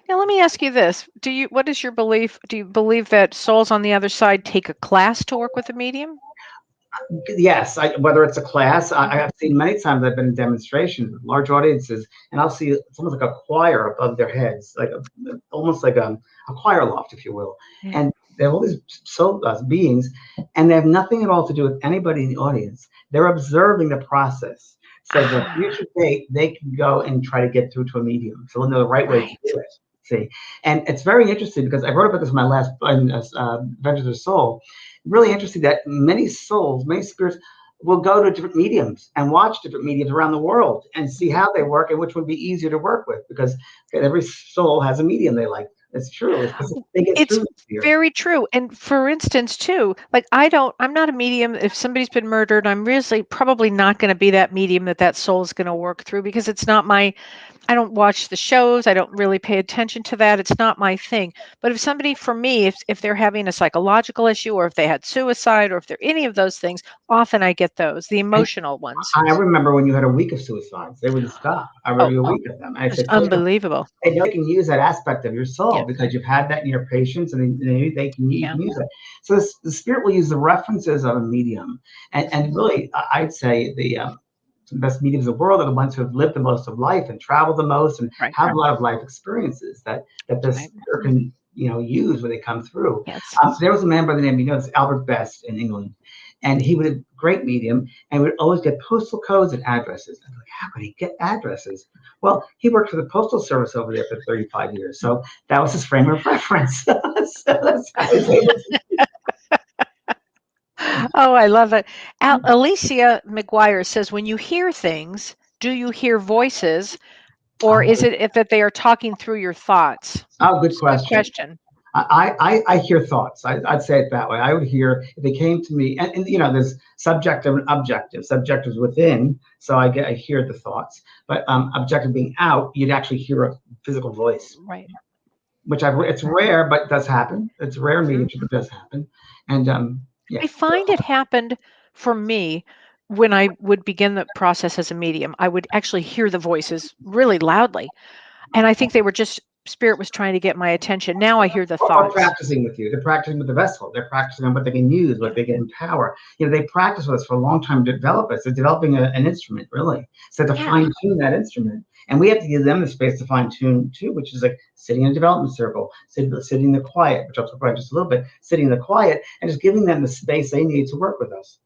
Now, let me ask you this. What is your belief? Do you believe that souls on the other side take a class to work with a medium? Yes, whether it's a class, I Mhm. have seen many times. I've been in demonstrations with large audiences, and I'll see it's almost like a choir above their heads, almost like a choir loft, if you will. Yeah. And they have all these soul beings, and they have nothing at all to do with anybody in the audience. They're observing the process, so that Ah, future they can go and try to get through to a medium, so they'll know the right way to right. do it. See, and it's very interesting because I wrote about this in my last Adventures of Soul. Really interesting that many souls, many spirits will go to different mediums and watch different mediums around the world and see Mhm. how they work and which would be easier to work with, because every soul has a medium they like. It's true. It's because they get It's through here. very true, and for instance, too, like, I'm not a medium. If somebody's been murdered, I'm really probably not gonna be that medium that soul's gonna work through because it's not my I don't watch the shows, I don't really pay attention to that, it's not my thing. But if somebody for me, if they're having a psychological issue or if they had suicide or if they're any of those things, often I get those, the And emotional ones. I remember when you had a week of suicides, they wouldn't stop. I remember Oh, you a week of them. And I it's said, unbelievable. they know they can use that aspect of your soul Yeah, because you've had that in your patients, and you yeah. can use it. So the spirit will use the references of a medium, and Mhm. really, I'd say the best mediums in the world are the ones who have lived the most of life and traveled the most and Right, have a lot of life experiences that this right. spirit Mhm. can use when they come through. Yes. There was a man by the name, it's Albert Best in England, and he was a great medium and would always get postal codes and addresses. I'm like, how could he get addresses? Well, he worked for the postal service over there for 35 years, so that was his frame of reference. So that's how he was able to. Oh, I love it. Alicia McGuire says, "When you hear things, do you hear voices, or is it if that they are talking through your thoughts?" Oh, good It's a good question. question. I hear thoughts. I'd say it that way. I would hear if they came to me, and there's subjective and objective. Subjective is within, so I hear the thoughts, but objective being out, you'd actually hear a physical voice, Right. which it's rare, but it does happen. It's rare in Mhm. mediumship, but it does happen, and yeah. I find it happened for me when I would begin the process as a medium. I would actually hear the voices really loudly, and I think they were just spirit was trying to get my attention. Now I hear the Or thoughts. practicing with you. They're practicing with the vessel. They're practicing on what they can use, what Yeah. they can empower. They practice with us for a long time to develop us. They're developing an instrument, really. So to Yeah. fine tune that instrument. And we have to give them the space to fine tune too, which is like sitting in a development circle, sitting in the quiet, which I'll talk about just a little bit, sitting in the quiet and just giving them the space they need to work with us.